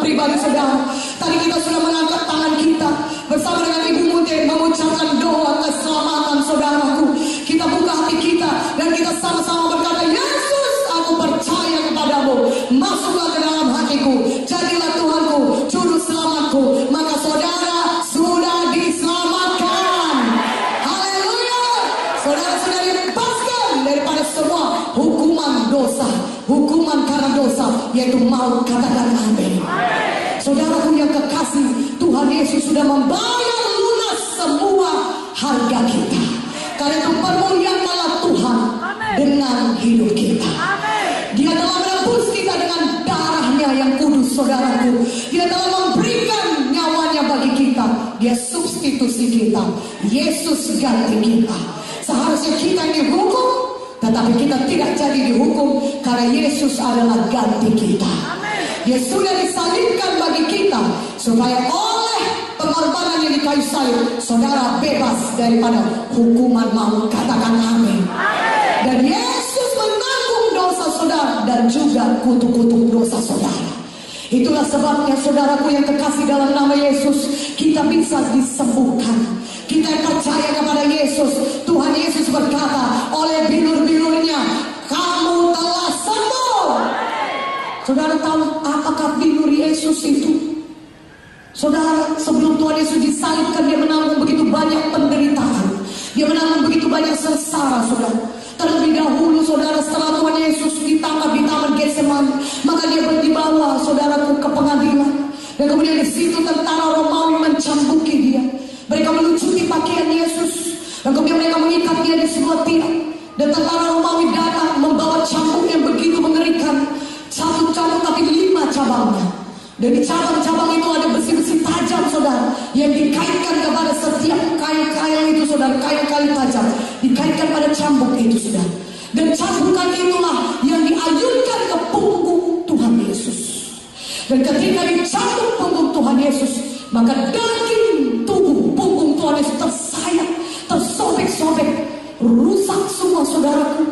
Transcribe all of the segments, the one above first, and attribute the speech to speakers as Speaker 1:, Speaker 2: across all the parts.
Speaker 1: pribadi saudara. Tadi kita sudah mengangkat tangan kita bersama dengan Ibu Mute mengucapkan doa keselamatan saudaraku. Kita buka hati kita dan kita sama-sama berkata, Yesus, aku percaya kepadamu, masuklah ke dalam hatiku, jadilah Tuhanku, juru selamatku. Maka saudara sudah diselamatkan. Haleluya. Saudara sudah dibebaskan daripada semua hukuman dosa, hukuman karena dosa, yaitu maut. Katakan amin. Saudaraku yang kekasih, Tuhan Yesus sudah membayar lunas semua harga kita. Karena itu permuliakanlah Tuhan dengan hidup kita. Dia telah menebus kita dengan darahnya yang kudus, saudaraku. Dia telah memberikan nyawanya bagi kita. Dia substitusi kita. Yesus ganti kita. Seharusnya kita dihukum, tetapi kita tidak jadi dihukum karena Yesus adalah ganti kita. Dia sudah disalibkan bagi kita supaya oleh pengorbanan yang di kayu salib saudara bebas daripada hukuman maut. Katakan amin. Dan Yesus menanggung dosa saudara dan juga kutuk-kutuk dosa saudara. Itulah sebabnya saudaraku yang kekasih dalam nama Yesus, kita bisa disembuhkan. Kita yang percaya kepada Yesus, Tuhan Yesus berkata, oleh bilur-bilurnya kamu telah sembuh. Saudara tahu apakah bilur Yesus itu? Saudara, sebelum Tuhan Yesus disalibkan, dia menanggung begitu banyak penderitaan. Dia menanggung begitu banyak sengsara, saudara. Terlebih dahulu, saudara, setelah Tuhan Yesus ditangkap di Taman Getsemani, maka dia dibawa, saudaraku, ke pengadilan. Dan kemudian di situ tentara Romawi mencambuki dia. Mereka melucuti pakaian Yesus. Dan kemudian mereka mengikat dia di sebuah tiang. Dan tentara Romawi datang membawa cambuk yang begitu mengerikan. Satu cambuk tapi 5 cabangnya. Dan di cabang-cabang itu ada besi-besi tajam, saudara, yang dikaitkan kepada setiap kail-kail itu, saudara. Kail-kail tajam dikaitkan pada cambuk itu, saudara. Dan cambukan itulah yang diayunkan ke punggung Tuhan Yesus. Dan ketika dicambuk punggung Tuhan Yesus, maka daging tubuh punggung Tuhan Yesus tersayat, tersobek-sobek, rusak semua, saudaraku.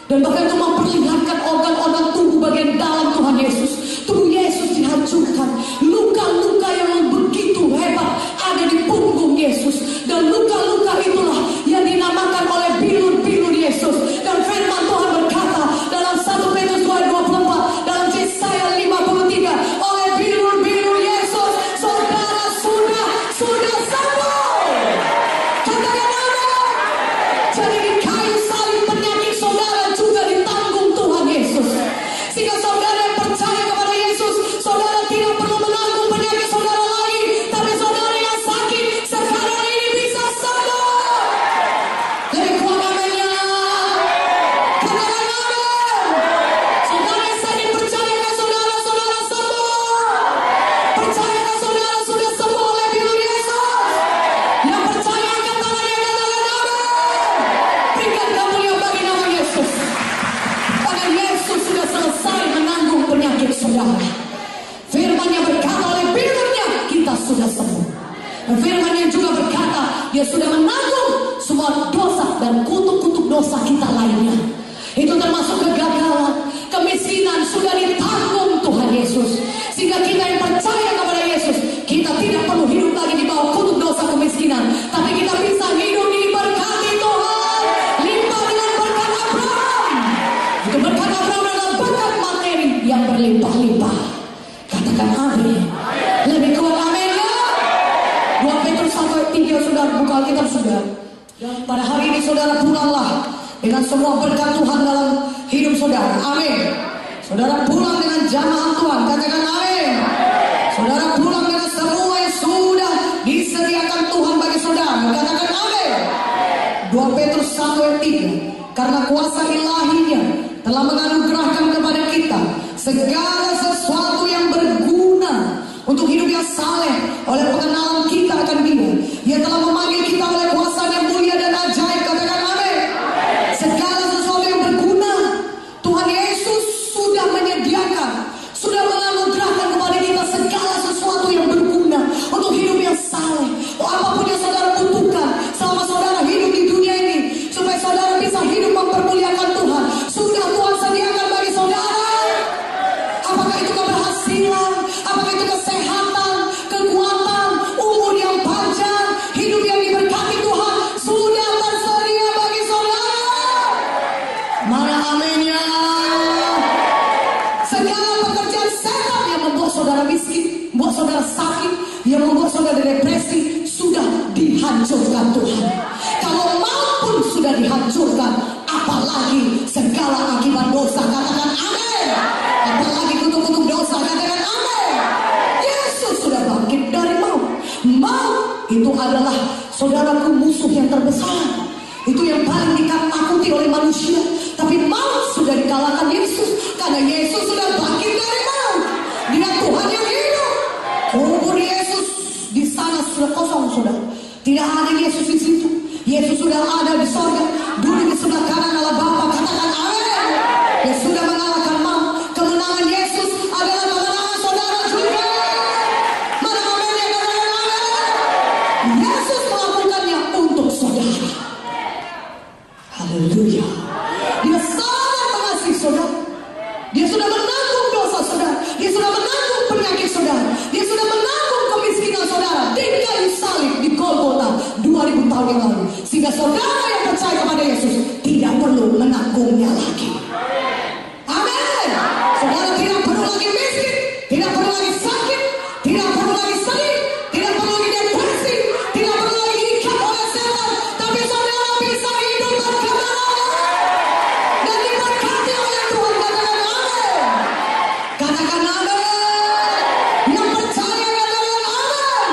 Speaker 1: Dan bahkan itu memperlihatkan organ-organ tubuh bagian dalam Tuhan Yesus. Tubuh Yesus dihancurkan. Luka-luka yang begitu hebat ada di punggung Yesus. Dan luka-luka itulah yang dinamakan oleh bilur-bilur Yesus. Dan firman Tuhan berkata dalam 1 Petrus 2:24, dalam Yesaya 53, oleh bilur-bilur Yesus saudara sudah sembuh. Katakan amin. Jadi di kayu salib penyakit saudara juga ditanggung Tuhan Yesus. Sehingga saudara yang percaya kepada Yesus, saudara tidak perlu menanggung penyakit saudara lagi. Tapi saudara yang sakit sekarang ini bisa sembuh. Lebih kuat aminnya. Katakan amin. Saudara yang sakit, percayakan saudara sembuh. Percayakan saudara sudah sembuh oleh bilur Yesus. Yang percaya angkat tangannya, katakan amin. Berikan kemuliaan bagi nama Yesus. Karena Yesus sudah selesai menanggung penyakit saudara. Firman-Nya berkata oleh bilurnya kita sudah sembuh. Dan firman-Nya juga berkata dia sudah menanggung semua dosa dan kutuk-kutuk dosa kita lainnya. Itu termasuk kegagalan, kemiskinan sudah ditanggung Tuhan Yesus. Sehingga kita yang percaya kepada Yesus, kita tidak perlu hidup lagi di bawah kutuk dosa kemiskinan, tapi kita bisa hidup diberkati Tuhan, limpah dengan berkat Abraham. Itu berkat Abraham adalah berkat materi yang berlimpah-limpah. Katakan amin. Lebih kuat amin ya. 2 Petrus 1:3, saudara, buka Alkitab saudara. Pada hari ini saudara pulanglah dengan semua berkat Tuhan dalam hidup saudara. Amin. Saudara pulang dengan jamaah Tuhan. Katakan amin. Saudara pulang dengan semua yang sudah disediakan Tuhan bagi saudara. Katakan amin. 2 Petrus 1:3, karena kuasa ilahinya telah menganugerahkan kepada kita segala sesuatu yang berguna untuk hidup yang saleh oleh pengenalan kita akan Dia. Dia telah memanggil kita oleh kuasa yang mulia dan ajaib. Katakan amin. Segala sesuatu yang berguna Tuhan Yesus sudah menyediakan, sudah menganugerahkan kepada kita segala sesuatu yang berguna untuk hidup yang saleh. Apapun yang saudara butuhkan selama saudara hidup di dunia ini, supaya saudara bisa hidup mempermuliakan Tuhan, sudah Tuhan sediakan bagi saudara. Apakah saudara depresi, sudah dihancurkan Tuhan. Kalau maut pun sudah dihancurkan, apalagi segala akibat dosa, katakan amin. Apalagi kutuk-kutuk dosa, katakan amin. Yesus sudah bangkit dari maut. Maut itu adalah, saudaraku, musuh yang terbesar. Itu yang paling ditakuti oleh manusia. Tapi maut sudah dikalahkan Yesus, karena Yesus sudah bangkit dari maut. Dia Tuhan yang hidup. Kubur Yesus di sana sudah kosong, saudara. Tidak ada Yesus di situ. Yesus sudah ada di sorga, duduk di sebelah kanan Allah Bapa. Katakan amin. Dia sudah mengalahkan maut. Kemenangan Yesus adalah kemenangan saudara juga. Mana momennya, katakan amin. Yesus melakukannya untuk saudara. Haleluya. Dia sangat mengasihi saudara. Dia sudah menanggung dosa saudara. Dia sudah menanggung penyakit saudara. Dia sudah menanggung kemiskinan saudara di kayu salib di Golgota 2000 tahun yang lalu. Sehingga saudara yang percaya kepada Yesus tidak perlu menanggungnya lagi. Amin. Saudara tidak perlu lagi miskin, tidak perlu lagi sakit, tidak perlu lagi sedih, tidak perlu lagi depresi, tidak perlu lagi diikat oleh setan. Tapi saudara bisa hidup berkemenangan dan diberkati oleh Tuhan. Katakan amin. Katakan amin. Yang percaya katakan amin.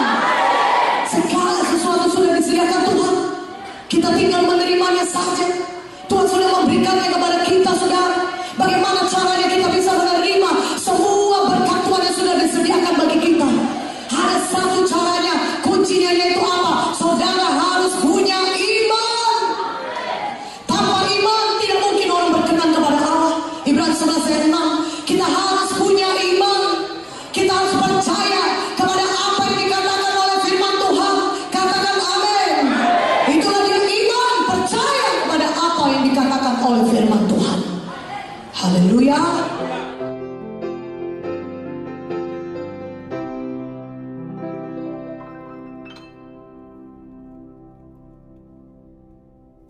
Speaker 1: Segala sesuatu sudah disediakan Tuhan. Kita tinggal menerimanya saja. Tuhan sudah memberikannya kepada kita, saudara. Bagaimana caranya kita bisa menerima semua berkat Tuhan yang sudah disediakan bagi kita? Ada satu caranya, kuncinya yaitu apa? Saudara harus punya iman. Tanpa iman tidak mungkin orang berkenan kepada Allah. Ibrani 11 ayat 6. Kita harus punya iman. Kita harus percaya kepada apa yang dikatakan oleh firman Tuhan. Katakan amin. Itulah dia iman, percaya kepada apa yang dikatakan oleh firman Tuhan. Haleluya.